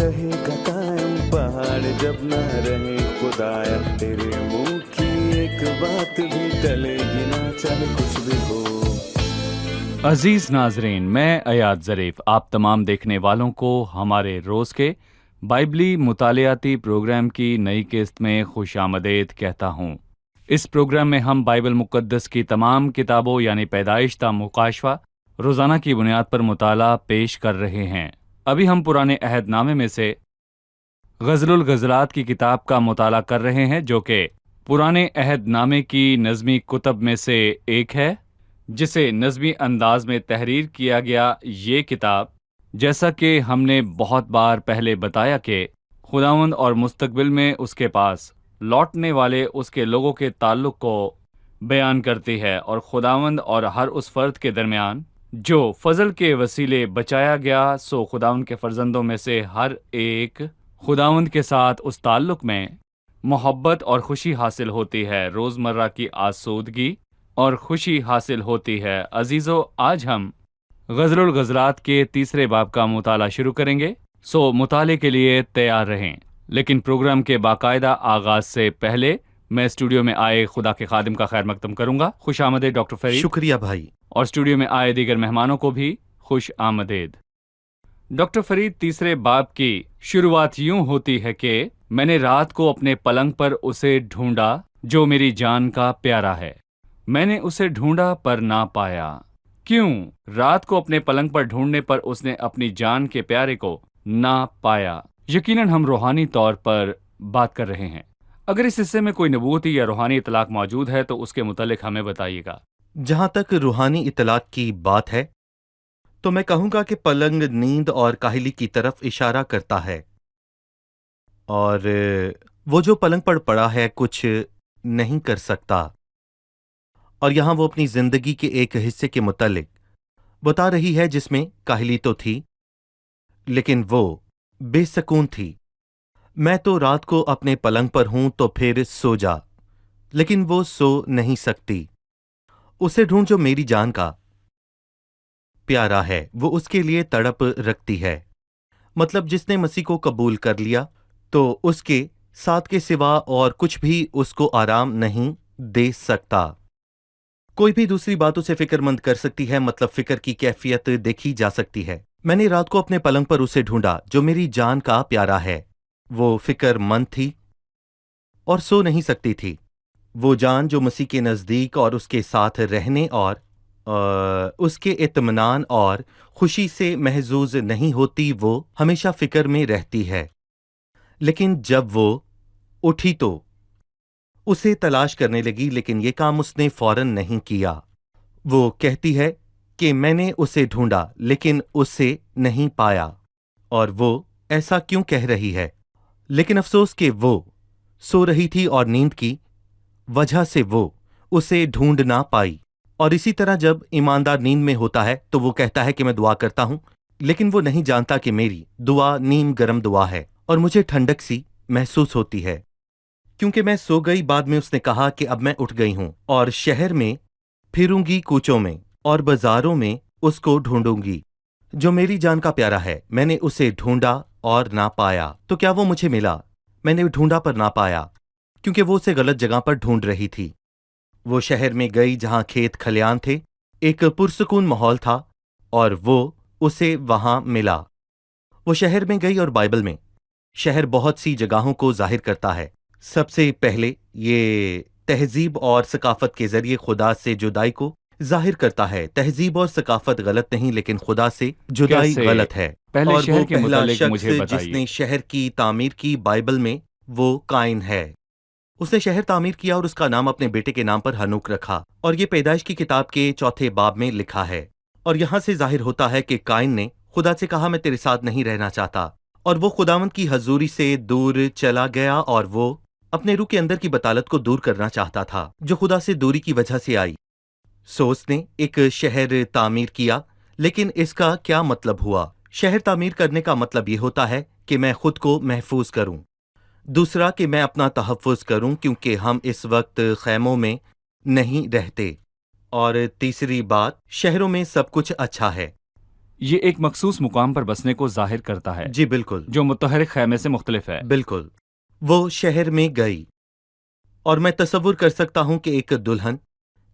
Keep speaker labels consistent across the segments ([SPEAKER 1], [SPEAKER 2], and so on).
[SPEAKER 1] रहेगा कायम, पहाड़ जब ना रहे खुदाया, तेरे मुंह की एक बात भी टलेगी ना, चाहे कुछ भी हो।
[SPEAKER 2] अजीज नाजरीन, मैं अयाद ज़रीफ आप तमाम देखने वालों को हमारे रोज़ के बाइबली मुतालियाती प्रोग्राम की नई किस्त में खुश आमदेद कहता हूँ। इस प्रोग्राम में हम बाइबल मुक़द्दस की तमाम किताबों यानी पैदाइश ता मुकाशवा रोज़ाना की बुनियाद पर मुताला पेश कर रहे हैं। अभी हम पुराने अहदनामे में से ग़ज़लुल ग़ज़लात की किताब का मुताला कर रहे हैं, जो कि पुराने अहदनामे की नज़मी कुतब में से एक है, जिसे नज़मी अंदाज में तहरीर किया गया। ये किताब, जैसा कि हमने बहुत बार पहले बताया कि खुदावंद और मुस्तकबिल में उसके पास लौटने वाले उसके लोगों के ताल्लुक़ को बयान करती है, और खुदावंद और हर उस फ़र्द के दरमियान जो फ़ज़ल के वसीले बचाया गया, सो खुदावंद के फ़र्जंदों में से हर एक खुदावंद के साथ उस ताल्लुक़ में मोहब्बत और खुशी हासिल होती है, रोज़मर्रा की आसूदगी और खुशी हासिल होती है। अजीज़ो, आज हम ग़ज़लुल ग़ज़लात के तीसरे बाब का मुताला शुरू करेंगे, सो मुताले के लिए तैयार रहें। लेकिन प्रोग्राम के बाकायदा आगाज़ से पहले मैं स्टूडियो में आए खुदा के खादिम का खैर मकदम करूंगा। खुश आमदेद डॉक्टर फरीद।
[SPEAKER 3] शुक्रिया भाई।
[SPEAKER 2] और स्टूडियो में आए दीगर मेहमानों को भी खुश आमदेद। डॉक्टर फरीद, तीसरे बाब की शुरुआत यूं होती है कि मैंने रात को अपने पलंग पर उसे ढूंढा जो मेरी जान का प्यारा है, मैंने उसे ढूंढा पर ना पाया। क्यों? रात को अपने पलंग पर ढूंढने पर उसने अपनी जान के प्यारे को ना पाया। यकीनन हम रूहानी तौर पर बात कर रहे हैं। अगर इस हिस्से में कोई नबूवती या रूहानी इतलाक मौजूद है तो उसके मुतालिक हमें बताइएगा।
[SPEAKER 3] जहां तक रूहानी इतलाक की बात है तो मैं कहूंगा कि पलंग नींद और काहिली की तरफ इशारा करता है, और वो जो पलंग पर पड़ा है कुछ नहीं कर सकता, और यहां वो अपनी जिंदगी के एक हिस्से के मुतालिक बता रही है जिसमें काहिली तो थी लेकिन वो बेसकून थी। मैं तो रात को अपने पलंग पर हूं तो फिर सो जा, लेकिन वो सो नहीं सकती। उसे ढूंढ जो मेरी जान का प्यारा है, वो उसके लिए तड़प रखती है। मतलब जिसने मसीह को कबूल कर लिया तो उसके साथ के सिवा और कुछ भी उसको आराम नहीं दे सकता। कोई भी दूसरी बात उसे फिक्रमंद कर सकती है, मतलब फिक्र की कैफियत देखी जा सकती है। मैंने रात को अपने पलंग पर उसे ढूंढा जो मेरी जान का प्यारा है। वो फिक्रमंद थी और सो नहीं सकती थी। वो जान जो मसीह के नज़दीक और उसके साथ रहने और उसके इत्मीनान और खुशी से महजूज नहीं होती, वो हमेशा फिक्र में रहती है। लेकिन जब वो उठी तो उसे तलाश करने लगी, लेकिन ये काम उसने फौरन नहीं किया। वो कहती है कि मैंने उसे ढूंढा लेकिन उसे नहीं पाया, और वो ऐसा क्यों कह रही है? लेकिन अफसोस कि वो सो रही थी और नींद की वजह से वो उसे ढूंढ ना पाई। और इसी तरह जब ईमानदार नींद में होता है तो वो कहता है कि मैं दुआ करता हूं, लेकिन वो नहीं जानता कि मेरी दुआ नीम गरम दुआ है और मुझे ठंडक सी महसूस होती है क्योंकि मैं सो गई। बाद में उसने कहा कि अब मैं उठ गई हूं और शहर में फिरूंगी, कूचों में और बाजारों में उसको ढूंढूंगी जो मेरी जान का प्यारा है। मैंने उसे ढूंढा और ना पाया। तो क्या वो मुझे मिला? मैंने ढूंढा पर ना पाया क्योंकि वो उसे गलत जगह पर ढूंढ रही थी। वो शहर में गई जहां खेत खलियान थे, एक पुरसकून माहौल था, और वो उसे वहां मिला। वो शहर में गई, और बाइबल में शहर बहुत सी जगहों को जाहिर करता है। सबसे पहले ये तहजीब और सकाफत के जरिए खुदा से जुदाई को जाहिर करता है। तहजीब और सकाफत गलत नहीं, लेकिन खुदा से जुदाई
[SPEAKER 2] कैसे?
[SPEAKER 3] गलत है।
[SPEAKER 2] पहले
[SPEAKER 3] और
[SPEAKER 2] शहर
[SPEAKER 3] वो
[SPEAKER 2] के
[SPEAKER 3] पहला
[SPEAKER 2] मुतालिक
[SPEAKER 3] शख्स
[SPEAKER 2] मुझे बताइए।
[SPEAKER 3] जिसने शहर की तामीर की बाइबल में वो काइन है। उसने शहर तामीर किया और उसका नाम अपने बेटे के नाम पर हनूक रखा, और ये पैदाइश की किताब के चौथे बाब में लिखा है। और यहां से जाहिर होता है कि काइन ने खुदा से कहा मैं तेरे साथ नहीं रहना चाहता, और वो खुदावंद की हजूरी से दूर चला गया, और वो अपने रूह के अंदर की बतालत को दूर करना चाहता था जो खुदा से दूरी की वजह से आई। सो उसने एक शहर तामीर किया। लेकिन इसका क्या मतलब हुआ? शहर तामीर करने का मतलब ये होता है कि मैं खुद को महफूज करूं, दूसरा कि मैं अपना तहफ़्फ़ुज़ करूं क्योंकि हम इस वक्त खैमों में नहीं रहते, और तीसरी बात, शहरों में सब कुछ अच्छा है।
[SPEAKER 2] ये एक मखसूस मुकाम पर बसने को जाहिर करता है
[SPEAKER 3] जी बिल्कुल,
[SPEAKER 2] जो मुतहरिक खैमे से मुख्तलिफ है।
[SPEAKER 3] बिल्कुल। वो शहर में गई और मैं तसव्वुर कर सकता हूं कि एक दुल्हन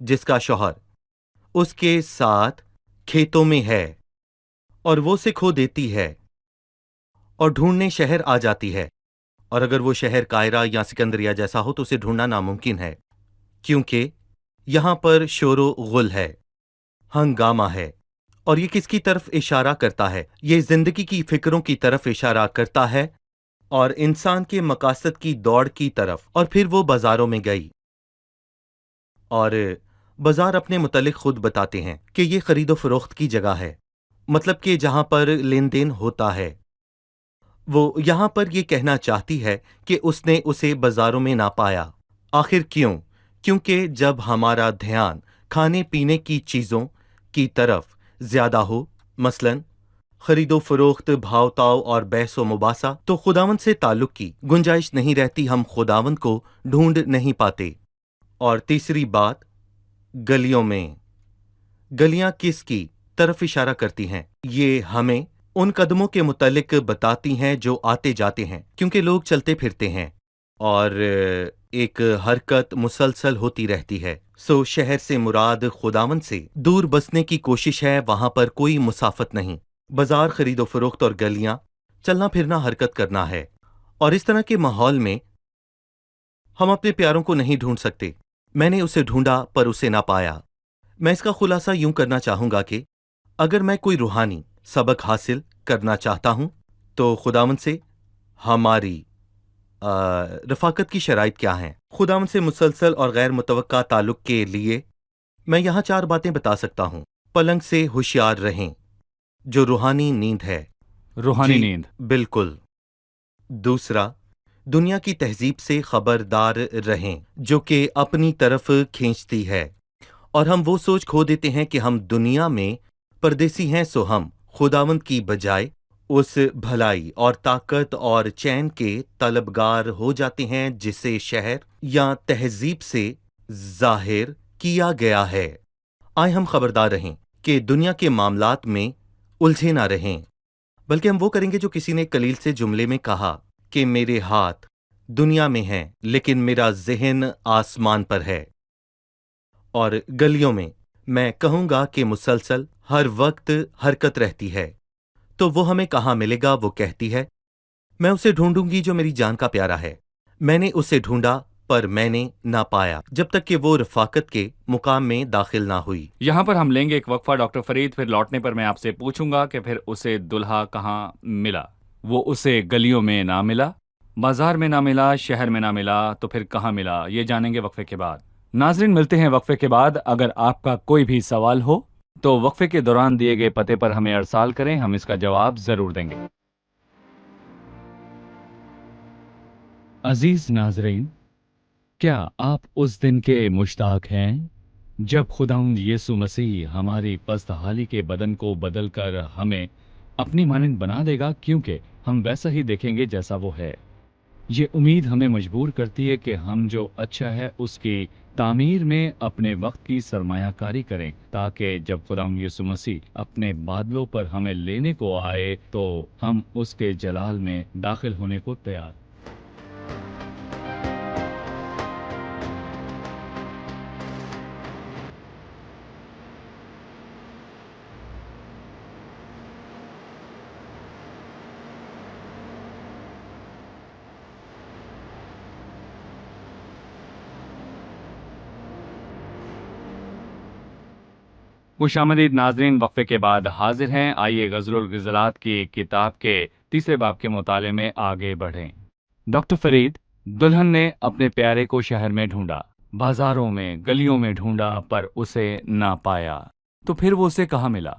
[SPEAKER 3] जिसका शौहर उसके साथ खेतों में है और वो उसे खो देती है और ढूंढने शहर आ जाती है। और अगर वो शहर कायरा या सिकंदरिया जैसा हो तो उसे ढूंढना नामुमकिन है, क्योंकि यहां पर शोरो गुल है, हंगामा है। और ये किसकी तरफ इशारा करता है? ये जिंदगी की फिक्रों की तरफ इशारा करता है और इंसान के मकासद की दौड़ की तरफ। और फिर वो बाजारों में गई और बाजार अपने मुतल्लिक खुद बताते हैं कि ये खरीदो फरोख्त की जगह है, मतलब कि जहां पर लेन देन होता है। वो यहां पर ये कहना चाहती है कि उसने उसे बाजारों में ना पाया। आखिर क्यों? क्योंकि जब हमारा ध्यान खाने पीने की चीजों की तरफ ज्यादा हो, मसलन खरीदो फरोख्त, भावताव और बहसो मुबासा, तो खुदावंद से ताल्लुक की गुंजाइश नहीं रहती, हम खुदावंद को ढूंढ नहीं पाते। और तीसरी बात, गलियों में। गलियां किसकी तरफ इशारा करती हैं? ये हमें उन कदमों के मुतालिक बताती हैं जो आते जाते हैं, क्योंकि लोग चलते फिरते हैं और एक हरकत मुसलसल होती रहती है। सो शहर से मुराद खुदावंद से दूर बसने की कोशिश है, वहां पर कोई मुसाफत नहीं। बाजार, खरीदो फरोख्त और गलियां, चलना फिरना, हरकत करना है। और इस तरह के माहौल में हम अपने प्यारों को नहीं ढूंढ सकते। मैंने उसे ढूंढा पर उसे ना पाया। मैं इसका खुलासा यूं करना चाहूंगा कि अगर मैं कोई रूहानी सबक हासिल करना चाहता हूं तो खुदावंद से हमारी रफाकत की शराइत क्या हैं? खुदावंद से मुसलसल और गैर मुतवक्का ताल्लुक के लिए मैं यहाँ 4 बातें बता सकता हूँ। पलंग से होशियार रहें, जो रूहानी नींद है।
[SPEAKER 2] रूहानी
[SPEAKER 3] जी,
[SPEAKER 2] नींद।
[SPEAKER 3] बिल्कुल। दूसरा, दुनिया की तहजीब से खबरदार रहें, जो कि अपनी तरफ खींचती है। और हम वो सोच खो देते हैं कि हम दुनिया में परदेसी हैं, सो हम खुदावंद की बजाय उस भलाई और ताकत और चैन के तलबगार हो जाते हैं जिसे शहर या तहजीब से जाहिर किया गया है। आए हम खबरदार रहें कि दुनिया के मामलात में उलझे ना रहें, बल्कि हम वो करेंगे जो किसी ने कलील से जुमले में कहा कि मेरे हाथ दुनिया में हैं, लेकिन मेरा ज़हन आसमान पर है। और गलियों में मैं कहूंगा कि मुसलसल हर वक्त हरकत रहती है। तो वो हमें कहाँ मिलेगा? वो कहती है, मैं उसे ढूंढूंगी जो मेरी जान का प्यारा है। मैंने उसे ढूंढा पर मैंने ना पाया, जब तक कि वो रफाकत के मुकाम में दाखिल ना हुई।
[SPEAKER 2] यहाँ पर हम लेंगे एक वक्फा डॉक्टर फरीद, फिर लौटने पर मैं आपसे पूछूंगा कि फिर उसे दुल्हा कहाँ मिला। वो उसे गलियों में ना मिला, बाजार में ना मिला, शहर में ना मिला, तो फिर कहाँ मिला, ये जानेंगे वक्फे के बाद। नाजरीन, मिलते हैं वक्फे के बाद। अगर आपका कोई भी सवाल हो तो वक्फे के दौरान दिए गए पते पर हमें अरसाल करें, हम इसका जवाब जरूर देंगे। अजीज नाजरीन, क्या आप उस दिन के मुश्ताक हैं जब खुदावंद यीशु मसीह हमारी पस्त हाली के बदन को बदलकर हमें अपनी मानंद बना देगा, क्योंकि हम वैसा ही देखेंगे जैसा वो है। ये उम्मीद हमें मजबूर करती है कि हम जो अच्छा है उसकी तामीर में अपने वक्त की सरमायाकारी करें, ताकि जब खुदावंद यीशु मसीह अपने बादलों पर हमें लेने को आए तो हम उसके जलाल में दाखिल होने को तैयार। खुशामदीद नाजरीन, वक्फे के बाद हाजिर हैं। आइए गज़रुल ग़िज़लात की किताब के तीसरे बाब के मुताले में आगे बढ़ें। डॉक्टर फरीद, दुल्हन ने अपने प्यारे को शहर में ढूंढा, बाजारों में, गलियों में ढूंढा, पर उसे ना पाया। तो फिर वो उसे कहाँ मिला?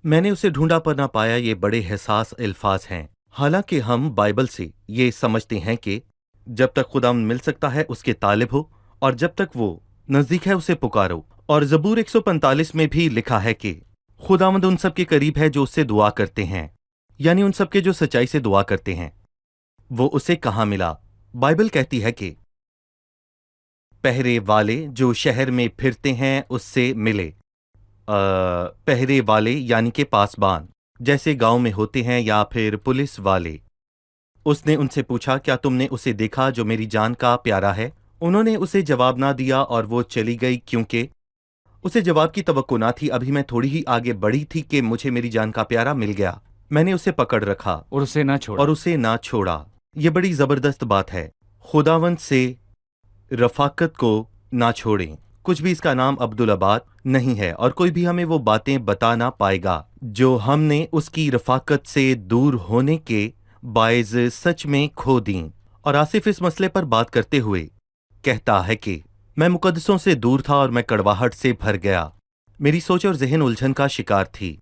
[SPEAKER 3] मैंने उसे ढूंढा पर ना पाया, ये बड़े हिसास अल्फाज हैं। हालांकि हम बाइबल से ये समझते हैं कि जब तक खुदावंद मिल सकता है उसके तालिब हो, और जब तक वो नजदीक है उसे पुकारो। और ज़बूर 145 में भी लिखा है कि खुदावंद उन सब के करीब है जो उससे दुआ करते हैं, यानी उन सब के जो सच्चाई से दुआ करते हैं। वो उसे कहाँ मिला? बाइबल कहती है कि पहरे वाले जो शहर में फिरते हैं उससे मिले। पहरे वाले यानी कि पासबान, जैसे गांव में होते हैं, या फिर पुलिस वाले। उसने उनसे पूछा, क्या तुमने उसे देखा जो मेरी जान का प्यारा है? उन्होंने उसे जवाब ना दिया और वो चली गई, क्योंकि उसे जवाब की तवक्को ना थी। अभी मैं थोड़ी ही आगे बढ़ी थी कि मुझे मेरी जान का प्यारा मिल गया। मैंने उसे पकड़ रखा
[SPEAKER 2] और उसे ना छोड़ा।
[SPEAKER 3] और उसे ना छोड़ा। ये बड़ी जबरदस्त बात है। खुदावंद से रफाकत को ना छोड़ें। कुछ भी इसका नाम अब्दुल-अबाद नहीं है, और कोई भी हमें वो बातें बता ना पाएगा जो हमने उसकी रफाकत से दूर होने के बायज़ सच में खो दी। और आसिफ इस मसले पर बात करते हुए कहता है कि मैं मुकद्दसों से दूर था और मैं कड़वाहट से भर गया। मेरी सोच और जहन उलझन का शिकार थी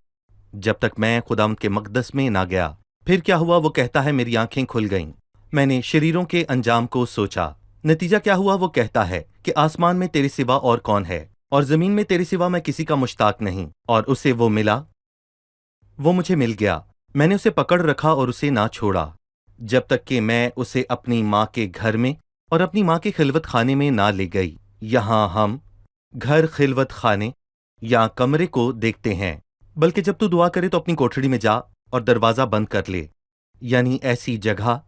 [SPEAKER 3] जब तक मैं खुदावंद के मकदस में ना गया। फिर क्या हुआ? वो कहता है, मेरी आंखें खुल गईं। मैंने शरीरों के अंजाम को सोचा। नतीजा क्या हुआ? वो कहता है कि आसमान में तेरे सिवा और कौन है, और जमीन में तेरे सिवा मैं किसी का मुश्ताक नहीं। और उसे वो मिला, वो मुझे मिल गया। मैंने उसे पकड़ रखा और उसे ना छोड़ा जब तक कि मैं उसे अपनी माँ के घर में और अपनी माँ के खिलवत खाने में ना ले गई। यहाँ हम घर, खिलवत खाने या कमरे को देखते हैं, बल्कि जब तू दुआ करे तो अपनी कोठड़ी में जा और दरवाज़ा बंद कर ले, यानी ऐसी जगह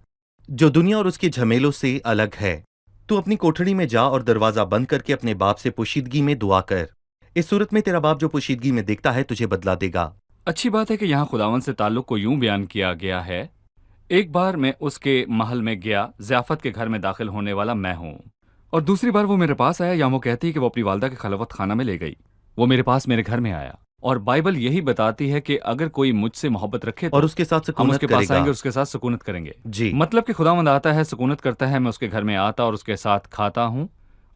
[SPEAKER 3] जो दुनिया और उसके झमेलों से अलग है। तू अपनी कोठड़ी में जा और दरवाज़ा बंद करके अपने बाप से पोशीदगी में दुआ कर। इस सूरत में तेरा बाप जो पोशीदगी में देखता है तुझे बदला देगा।
[SPEAKER 2] अच्छी बात है कि यहाँ खुदावंद से ताल्लुक को यूं बयान किया गया है, एक बार मैं उसके महल में गया, ज़ियाफत के घर में दाखिल होने वाला मैं हूँ। और दूसरी बार वो मेरे पास आया, या वो कहती है कि वो अपनी वालदा के खलवत खाना में ले गई। वो मेरे पास मेरे घर में आया, और बाइबल यही बताती है कि अगर कोई मुझसे मोहब्बत रखे तो
[SPEAKER 3] और उसके साथ
[SPEAKER 2] हम
[SPEAKER 3] सुकूनत
[SPEAKER 2] उसके पास
[SPEAKER 3] करेगा।
[SPEAKER 2] आएंगे और उसके साथ सुकूनत करेंगे।
[SPEAKER 3] जी,
[SPEAKER 2] मतलब कि खुदावंद आता है, सुकूनत करता है, मैं उसके घर में आता और उसके साथ खाता हूँ,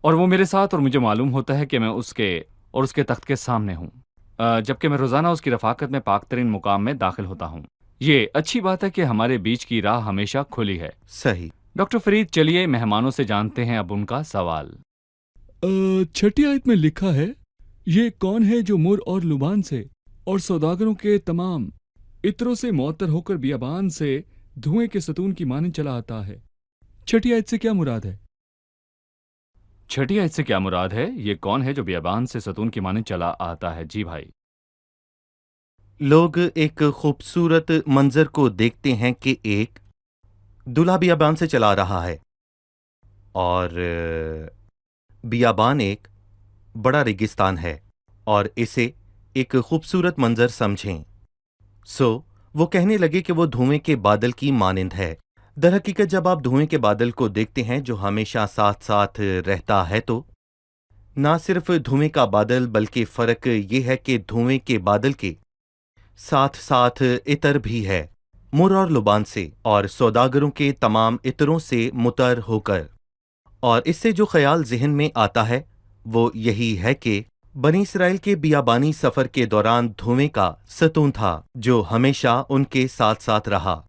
[SPEAKER 2] और वो मेरे साथ, और मुझे मालूम होता है कि मैं उसके और उसके तख्त के सामने हूँ, जबकि मैं रोज़ाना उसकी रफ़ाकत में पाकतरीन मुकाम में दाखिल होता हूँ। ये अच्छी बात है कि हमारे बीच की राह हमेशा खुली है।
[SPEAKER 3] सही।
[SPEAKER 2] डॉक्टर फरीद, चलिए मेहमानों से जानते हैं अब उनका सवाल।
[SPEAKER 4] छठी आयत में लिखा है, ये कौन है जो मुर और लुबान से और सौदागरों के तमाम इत्रों से मुअत्तर होकर बियाबान से धुएं के सतून की मानंद चला आता है। छठी आयत से क्या मुराद है?
[SPEAKER 2] छठी आयत से क्या मुराद है? ये कौन है जो बियाबान से सतून की मानंद चला आता है? जी भाई।
[SPEAKER 3] लोग एक खूबसूरत मंजर को देखते हैं कि एक दूल्हा बियाबान से चला रहा है, और बियाबान एक बड़ा रेगिस्तान है, और इसे एक खूबसूरत मंजर समझें। वो कहने लगे कि वो धुएं के बादल की मानिंद है। दरहकीकत जब आप धुएं के बादल को देखते हैं जो हमेशा साथ साथ रहता है, तो ना सिर्फ धुएं का बादल, बल्कि फर्क ये है कि धुएं के बादल के साथ साथ इतर भी है, मुर और लुबान से और सौदागरों के तमाम इतरों से मुतर होकर। और इससे जो ख्याल जहन में आता है वो यही है कि बनी इसराइल के बियाबानी सफर के दौरान धुएं का सतून था जो हमेशा उनके साथ साथ रहा।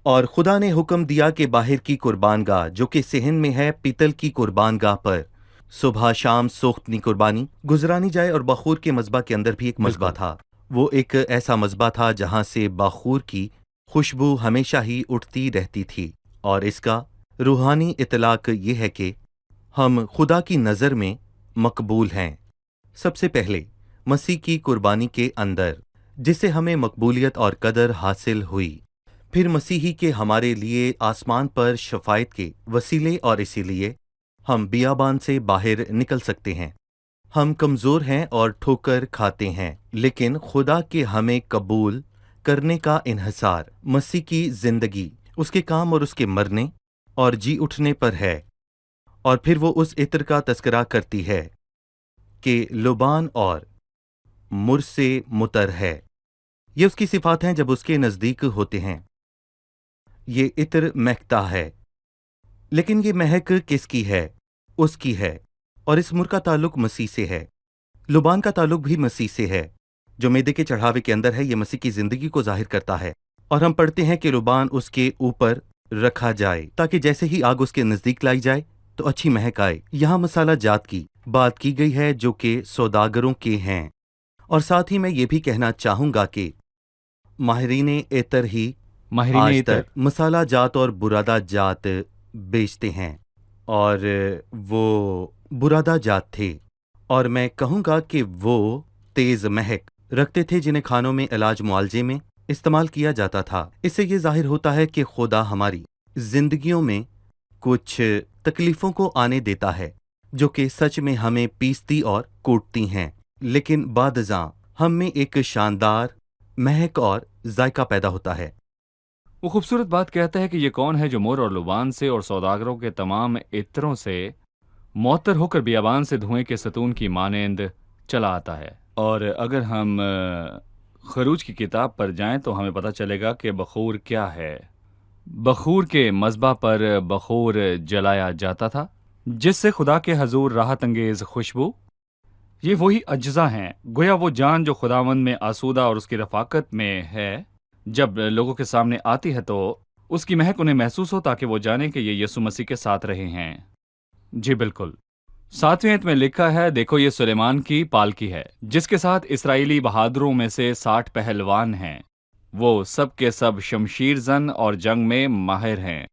[SPEAKER 3] और खुदा ने हुक्म दिया कि बाहर की कुर्बानगाह जो कि सेहन में है, पीतल की कुर्बानगाह पर सुबह शाम सोख्तनी कुर्बानी गुजरानी जाए। और बखूर के मज़बा के अंदर भी एक मज़बा था। वो एक ऐसा मज़बा था जहां से बखूर की खुशबू हमेशा ही उठती रहती थी। और इसका रूहानी इतलाक ये है कि हम खुदा की नज़र में मकबूल हैं, सबसे पहले मसीह की कुर्बानी के अंदर, जिससे हमें मकबूलियत और कदर हासिल हुई। फिर मसीही के हमारे लिए आसमान पर शफायत के वसीले, और इसीलिए हम बियाबान से बाहर निकल सकते हैं। हम कमज़ोर हैं और ठोकर खाते हैं, लेकिन खुदा के हमें कबूल करने का इन्हिसार मसीह की ज़िंदगी, उसके काम और उसके मरने और जी उठने पर है। और फिर वो उस इत्र का तस्करा करती है कि लुबान और मुर से मुतर है। ये उसकी सिफात हैं जब उसके नज़दीक होते हैं। ये इत्र महकता है, लेकिन ये महक किसकी है? उसकी है। और इस मुर का ताल्लुक मसीह से है। लुबान का ताल्लुक भी मसीह से है, जो मैदे के चढ़ावे के अंदर है। ये मसीह की जिंदगी को जाहिर करता है। और हम पढ़ते हैं कि लुबान उसके ऊपर रखा जाए ताकि जैसे ही आग उसके नजदीक लाई जाए तो अच्छी महक आए। यहाँ मसाला जात की बात की गई है जो कि सौदागरों के हैं। और साथ ही मैं ये भी कहना चाहूंगा कि माहिरीन एतर ही आज तक मसाला जात और बुरादा जात बेचते हैं, और वो बुरादा जात थे। और मैं कहूँगा कि वो तेज महक रखते थे जिन्हें खानों में इलाज मुआलजे में इस्तेमाल किया जाता था। इससे ये जाहिर होता है कि खुदा हमारी जिंदगियों में कुछ तकलीफों को आने देता है जो कि सच में हमें पीसती और कूटती हैं, लेकिन बादज़ां हम में एक शानदार महक और जायका पैदा होता है।
[SPEAKER 2] वो खूबसूरत बात कहता है कि ये कौन है जो मुर और लुबान से और सौदागरों के तमाम इत्रों से मुअत्तर होकर बियाबान से धुएं के सतून की मानेंद चला आता है। और अगर हम खरूज की किताब पर जाएं तो हमें पता चलेगा कि बखूर क्या है। बखूर के मज़बा पर बखूर जलाया जाता था जिससे खुदा के हजूर राहत अंगेज खुशबू, ये वही अज्जा हैं, गोया वो जान जो खुदावंद में आसूदा और उसकी रफाकत में है, जब लोगों के सामने आती है तो उसकी महक उन्हें महसूस हो ताकि वो जाने कि ये यीशु मसीह के साथ रहे हैं। जी बिल्कुल। 7वें आयत में लिखा है, देखो ये सुलेमान की पालकी है जिसके साथ इसराइली बहादुरों में से 60 पहलवान हैं। वो सब के सब शमशीर जन और जंग में माहिर हैं।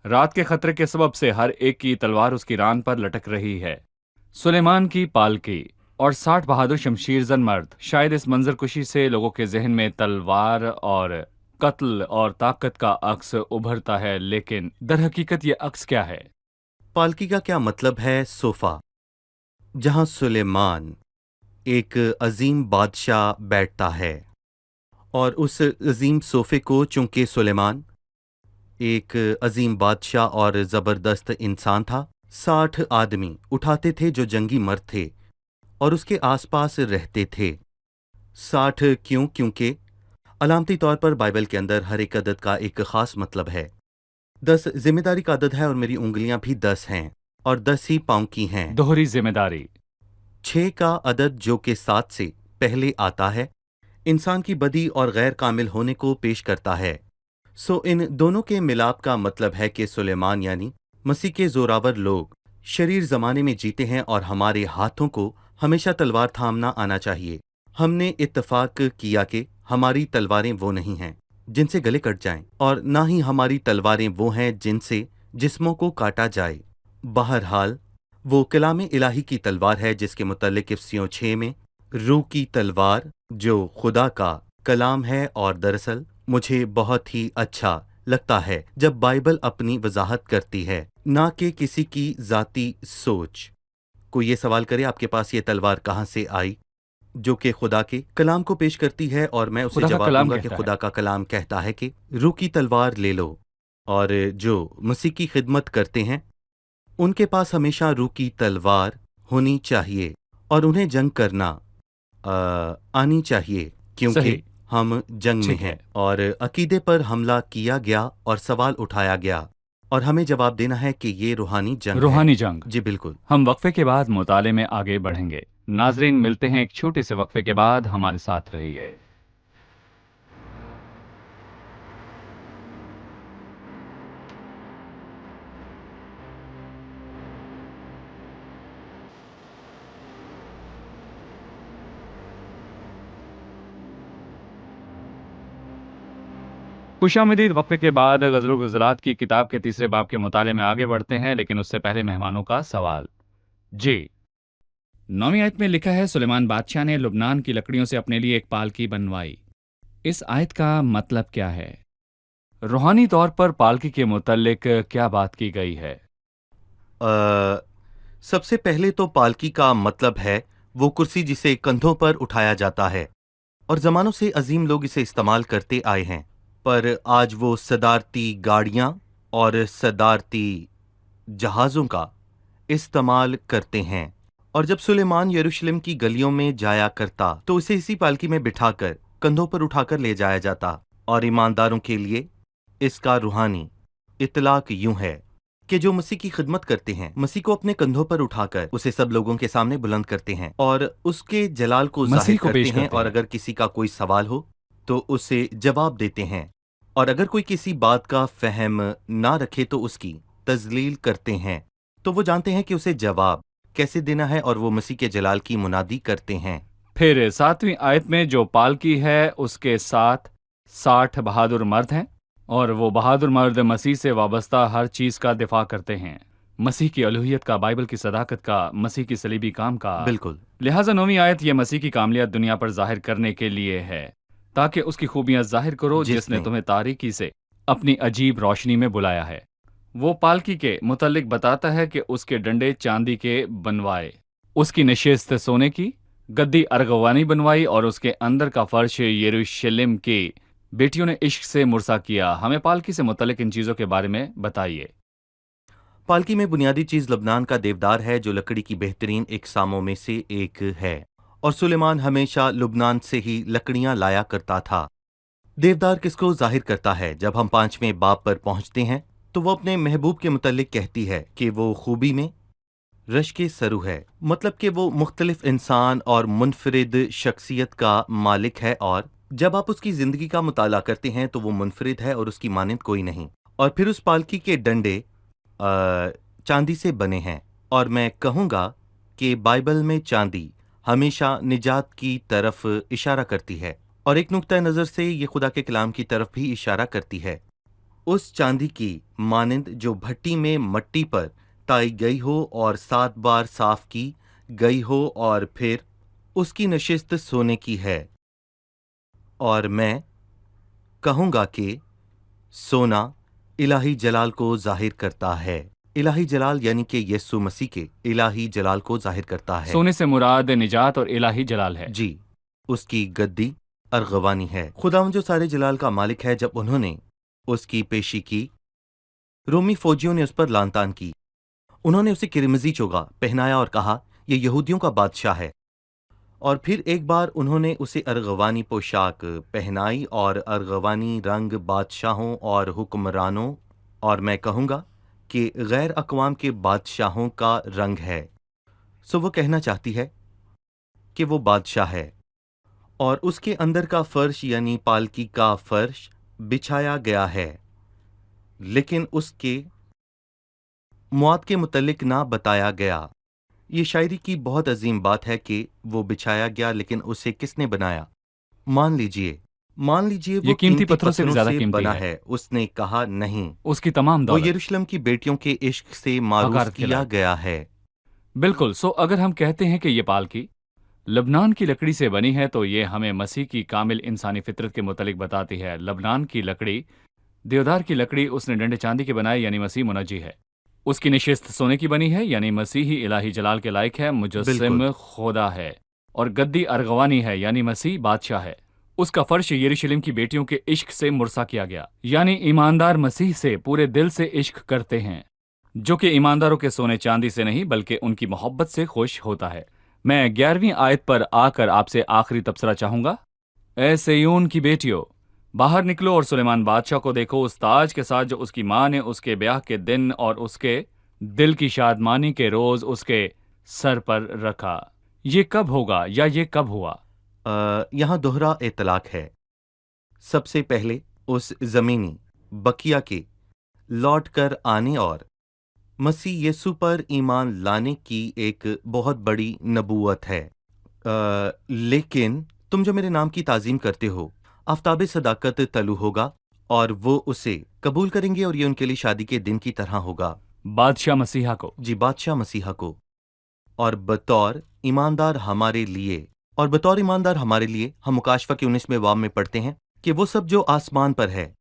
[SPEAKER 2] रात के खतरे के सबब से हर एक की तलवार उसकी रान पर लटक रही है। सुलेमान की पालकी और 60 बहादुर शमशीर जन मर्द। शायद इस मंजर कुशी से लोगों के जहन में तलवार और कत्ल और ताकत का अक्स उभरता है, लेकिन दर हकीकत ये अक्स क्या है?
[SPEAKER 3] पालकी का क्या मतलब है? सोफा, जहां सुलेमान एक अजीम बादशाह बैठता है, और उस अजीम सोफे को चूंकि सुलेमान एक अजीम बादशाह और ज़बरदस्त इंसान था, 60 आदमी उठाते थे जो जंगी मर्द थे और उसके आसपास रहते थे। 60 क्यों? क्योंकि अलामती तौर पर बाइबल के अंदर हर एक अदद का एक ख़ास मतलब है। 10 जिम्मेदारी का अदद है और मेरी उंगलियां भी 10 हैं और 10 ही पाँव की हैं।
[SPEAKER 2] दोहरी जिम्मेदारी।
[SPEAKER 3] 6 का अदद जो कि 7 से पहले आता है, इंसान की बदी और गैर कामिल होने को पेश करता है। सो इन दोनों के मिलाप का मतलब है कि सुलेमान यानी मसीह के जोरावर लोग शरीर ज़माने में जीते हैं और हमारे हाथों को हमेशा तलवार थामना आना चाहिए। हमने इत्तफाक किया कि हमारी तलवारें वो नहीं हैं जिनसे गले कट जाएं, और ना ही हमारी तलवारें वो हैं जिनसे जिस्मों को काटा जाए। बहरहाल वो कलाम इलाही की तलवार है जिसके मुतल्लिक इफ्सियों 6 में रूह की तलवार जो खुदा का कलाम है। और दरअसल मुझे बहुत ही अच्छा लगता है जब बाइबल अपनी वजाहत करती है, ना कि किसी की ज़ाती सोच। कोई ये सवाल करे आपके पास ये तलवार कहाँ से आई, जो कि खुदा के कलाम को पेश करती है, और मैं उसे
[SPEAKER 2] खुदा का
[SPEAKER 3] जवाब
[SPEAKER 2] कलाम
[SPEAKER 3] दूंगा कि
[SPEAKER 2] कहता
[SPEAKER 3] खुदा का कलाम कहता है कि रूह की तलवार ले लो। और जो मसीह की खिदमत करते हैं उनके पास हमेशा रूह की तलवार होनी चाहिए और उन्हें जंग करना आनी चाहिए, क्योंकि
[SPEAKER 2] सही।
[SPEAKER 3] हम जंग में
[SPEAKER 2] ठीक है।
[SPEAKER 3] हैं और अकीदे पर हमला किया गया और सवाल उठाया गया, और हमें जवाब देना है कि ये रूहानी जंग है।
[SPEAKER 2] रूहानी जंग।
[SPEAKER 3] जी बिल्कुल।
[SPEAKER 2] हम वक्फे के बाद मुताले में आगे बढ़ेंगे। नाजरीन, मिलते हैं एक छोटे से वक्फे के बाद। हमारे साथ रहिए। खुशामदीद। वक्फे के बाद गज़ल गुज़रात की किताब के तीसरे बाब के मुताले में आगे बढ़ते हैं, लेकिन उससे पहले मेहमानों का सवाल। जी। 9वीं आयत में लिखा है, सुलेमान बादशाह ने लुबनान की लकड़ियों से अपने लिए एक पालकी बनवाई। इस आयत का मतलब क्या है? रूहानी तौर पर पालकी के मुतल्लिक क्या बात की गई है?
[SPEAKER 3] सबसे पहले तो पालकी का मतलब है वो कुर्सी जिसे कंधों पर उठाया जाता है, और ज़मानों से अजीम लोग इसे इस्तेमाल करते आए हैं, पर आज वो सदारती गाड़ियाँ और सदारती जहाज़ों का इस्तेमाल करते हैं। और जब सुलेमान यरूशलेम की गलियों में जाया करता तो उसे इसी पालकी में बिठाकर कंधों पर उठाकर ले जाया जाता। और ईमानदारों के लिए इसका रूहानी इतलाक यूं है कि जो मसीह की खिदमत करते हैं, मसीह को अपने कंधों पर उठाकर उसे सब लोगों के सामने बुलंद करते हैं और उसके जलाल को
[SPEAKER 2] मसीह
[SPEAKER 3] जाहिर
[SPEAKER 2] को
[SPEAKER 3] करते
[SPEAKER 2] पेश
[SPEAKER 3] हैं।
[SPEAKER 2] करते
[SPEAKER 3] और
[SPEAKER 2] हैं।
[SPEAKER 3] अगर किसी का कोई सवाल हो तो उसे जवाब देते हैं, और अगर कोई किसी बात का फहम ना रखे तो उसकी तजलील करते हैं। तो वो जानते हैं कि उसे जवाब कैसे देना है, और वो मसीह के जलाल की मुनादी करते हैं।
[SPEAKER 2] फिर 7वीं आयत में जो पालकी है उसके साथ 60 बहादुर मर्द हैं, और वो बहादुर मर्द मसीह से वाबस्ता हर चीज़ का दिफा करते हैं। मसीह की अलूहियत का, बाइबल की सदाकत का, मसीह की सलीबी काम का।
[SPEAKER 3] बिल्कुल।
[SPEAKER 2] लिहाजा 9वीं आयत ये मसीह की कामलियत दुनिया पर जाहिर करने के लिए है, ताकि उसकी खूबियां जाहिर करो जिसने तुम्हें तारीकी से अपनी अजीब रोशनी में बुलाया है। वो पालकी के मुतल्लिक बताता है कि उसके डंडे चांदी के बनवाए, उसकी नशिस्त सोने की, गद्दी अर्गवानी बनवाई और उसके अंदर का फर्श यरूशलेम की बेटियों ने इश्क से मुरसा किया। हमें पालकी से मुतल्लिक इन चीज़ों के बारे में बताइए।
[SPEAKER 3] पालकी में बुनियादी चीज लबनान का देवदार है, जो लकड़ी की बेहतरीन इकसामों में से एक है, और सुलेमान हमेशा लुबनान से ही लकड़ियां लाया करता था। देवदार किसको जाहिर करता है? जब हम 5वें बाब पर पहुंचते हैं तो वो अपने महबूब के मुतल्लिक कहती है कि वो खूबी में रश के सरू है, मतलब कि वो मुख्तलिफ इंसान और मुनफरिद शख्सियत का मालिक है, और जब आप उसकी जिंदगी का मुताला करते हैं तो वो मुनफरिद है और उसकी मानंद कोई नहीं। और फिर उस पालकी के डंडे चांदी से बने हैं, और मैं कहूँगा कि बाइबल में चांदी हमेशा निजात की तरफ इशारा करती है, और एक नुक्ता नज़र से ये खुदा के कलाम की तरफ भी इशारा करती है। उस चांदी की मानंद जो भट्टी में मट्टी पर ताई गई हो और 7 बार साफ की गई हो, और फिर उसकी नशिस्त सोने की है। और मैं कहूँगा कि सोना इलाही जलाल को जाहिर करता है। इलाही जलाल यानी कि यीशु मसीह के इलाही जलाल को जाहिर करता है।
[SPEAKER 2] सोने से मुराद निजात और इलाही जलाल है।
[SPEAKER 3] जी, उसकी गद्दी अर्गवानी है। खुदावंद जो सारे जलाल का मालिक है, जब उन्होंने उसकी पेशी की, रोमी फौजियों ने उस पर लानतान की। उन्होंने उसे किरमजी चोगा पहनाया और कहा, यह यहूदियों का बादशाह है। और फिर एक बार उन्होंने उसे अर्गवानी पोशाक पहनाई, और अर्गवानी रंग बादशाहों और हुक्मरानों, और मैं कहूँगा कि गैर अक़वाम के बादशाहों का रंग है। सो वो कहना चाहती है कि वो बादशाह है, और उसके अंदर का फर्श यानी पालकी का फर्श बिछाया गया है, लेकिन उसके मौत के मुतल्लिक ना बताया गया। ये शायरी की बहुत अजीम बात है कि वो बिछाया गया, लेकिन उसे किसने बनाया? मान लीजिए वो
[SPEAKER 2] ये कीमती पत्थरों से भी ज्यादा कीमती
[SPEAKER 3] बना
[SPEAKER 2] है।
[SPEAKER 3] है। उसने कहा नहीं,
[SPEAKER 2] उसकी तमाम
[SPEAKER 3] वो
[SPEAKER 2] दौलत
[SPEAKER 3] यरूशलेम की बेटियों के इश्क से मारूफ
[SPEAKER 2] हकारत
[SPEAKER 3] किया
[SPEAKER 2] खिलाए।
[SPEAKER 3] गया है।
[SPEAKER 2] बिल्कुल। सो अगर हम कहते हैं कि ये पालकी लबनान की लकड़ी से बनी है, तो ये हमें मसीह की कामिल इंसानी फितरत के मुतल्लिक बताती है। लबनान की लकड़ी, देवदार की लकड़ी उसने डंडे चांदी के बनाए, यानी मसीह मुनज्जी है। उसकी निशिस्त सोने की बनी है, यानी मसीह ही इलाही जलाल के लायक है, मुजस्सिम
[SPEAKER 3] बिल्कुल।
[SPEAKER 2] खुदा है। और गद्दी अर्गवानी है, यानी मसीह बादशाह है। उसका फर्श यरूशलेम की बेटियों के इश्क से मुरसा किया गया, यानी ईमानदार मसीह से पूरे दिल से इश्क करते हैं, जो कि ईमानदारों के सोने चांदी से नहीं बल्कि उनकी मोहब्बत से खुश होता है। मैं 11वीं आयत पर आकर आपसे आखिरी तबसरा चाहूंगा। ऐ सिय्योन की बेटियों, बाहर निकलो और सुलेमान बादशाह को देखो, उस ताज के साथ जो उसकी माँ ने उसके ब्याह के दिन और उसके दिल की शादमानी के रोज उसके सर पर रखा। ये कब होगा या ये कब हुआ?
[SPEAKER 3] यहाँ दोहरा इतलाक है। सबसे पहले उस जमीनी बकिया के लौट कर आने और मसीह यीशु पर ईमान लाने की एक बहुत बड़ी नबूवत है। लेकिन तुम जो मेरे नाम की ताजीम करते हो, आफ्ताब सदाकत तलू होगा और वो उसे कबूल करेंगे, और ये उनके लिए शादी के दिन की तरह होगा।
[SPEAKER 2] बादशाह मसीहा को।
[SPEAKER 3] जी, बादशाह मसीहा को। और बतौर ईमानदार हमारे लिए हम मुकाशफा के 19वें बाब में पढ़ते हैं कि वो सब जो आसमान पर है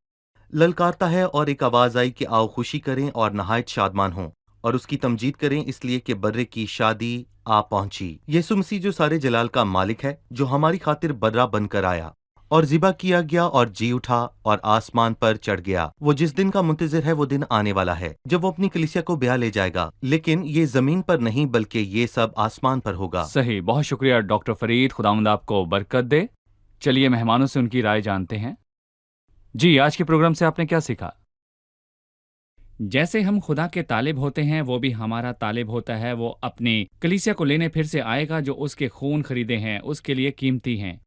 [SPEAKER 3] ललकारता है, और एक आवाज आई कि आओ खुशी करें और नहायत शादमान हों और उसकी तमजीद करें, इसलिए कि बर्रे की शादी आ पहुंची। यीशु मसीह जो सारे जलाल का मालिक है, जो हमारी खातिर बर्रा बनकर आया और ज़िबा किया गया और जी उठा और आसमान पर चढ़ गया। वो जिस दिन का मुंतज़िर है वो दिन आने वाला है जब वो अपनी कलीसिया को ब्याह ले जाएगा, लेकिन ये जमीन पर नहीं बल्कि ये सब आसमान पर होगा।
[SPEAKER 2] सही। बहुत शुक्रिया डॉक्टर फरीद, खुदावंद आपको बरकत दे। चलिए मेहमानों से उनकी राय जानते हैं। जी, आज के प्रोग्राम से आपने क्या सीखा? जैसे हम खुदा के तालिब होते हैं, वो भी हमारा तालिब होता है। वो अपनी कलीसिया को लेने फिर से आएगा जो उसके खून खरीदे हैं, उसके लिए कीमती हैं।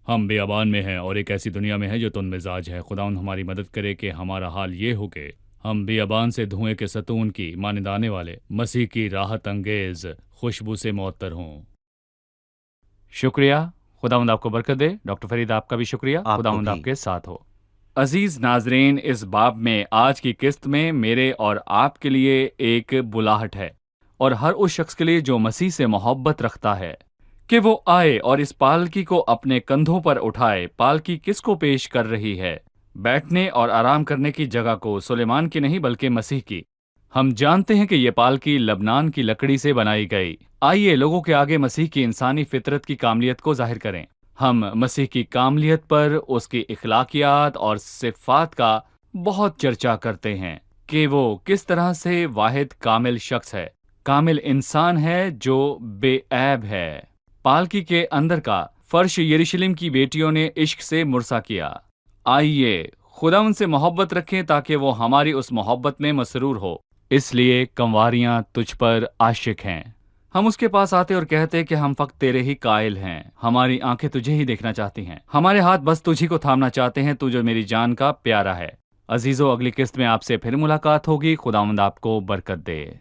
[SPEAKER 2] हम बेअबान में हैं और एक ऐसी दुनिया में है जो तुन मिजाज है। खुदाउन हमारी मदद करे कि हमारा हाल ये हो कि हम बेअबान से धुएं के सतून की मानद आने वाले मसीह की राहत अंगेज खुशबू से मुअत्तर हों। शुक्रिया। खुदावंद आपको बरकत दे। डॉक्टर फरीद, आपका भी शुक्रिया।
[SPEAKER 3] आपको
[SPEAKER 2] खुदावंद
[SPEAKER 3] भी।
[SPEAKER 2] आपके साथ हो। अजीज नाजरीन, इस बाब में आज की किस्त में मेरे और आपके लिए एक बुलाहट है, और हर उस शख्स के लिए जो मसीह से मोहब्बत रखता है, कि वो आए और इस पालकी को अपने कंधों पर उठाए। पालकी किसको पेश कर रही है? बैठने और आराम करने की जगह को, सुलेमान की नहीं बल्कि मसीह की। हम जानते हैं कि ये पालकी लबनान की लकड़ी से बनाई गई। आइए लोगों के आगे मसीह की इंसानी फितरत की कामलियत को जाहिर करें। हम मसीह की कामलियत पर, उसकी इखलाकियात और सिफ़ात का बहुत चर्चा करते हैं कि वो किस तरह से वाहिद कामिल शख्स है, कामिल इंसान है जो बेऐब है। पालकी के अंदर का फर्श यरूशलेम की बेटियों ने इश्क से मुरसा किया। आइए खुदा उनसे मोहब्बत रखें ताकि वो हमारी उस मोहब्बत में मसरूर हो। इसलिए कंवारियां तुझ पर आशिक हैं। हम उसके पास आते और कहते कि हम फक्त तेरे ही कायल हैं, हमारी आंखें तुझे ही देखना चाहती हैं, हमारे हाथ बस तुझी को थामना चाहते हैं, तू जो मेरी जान का प्यारा है। अजीजों, अगली किस्त में आपसे फिर मुलाकात होगी। खुदावंद आपको बरकत दे।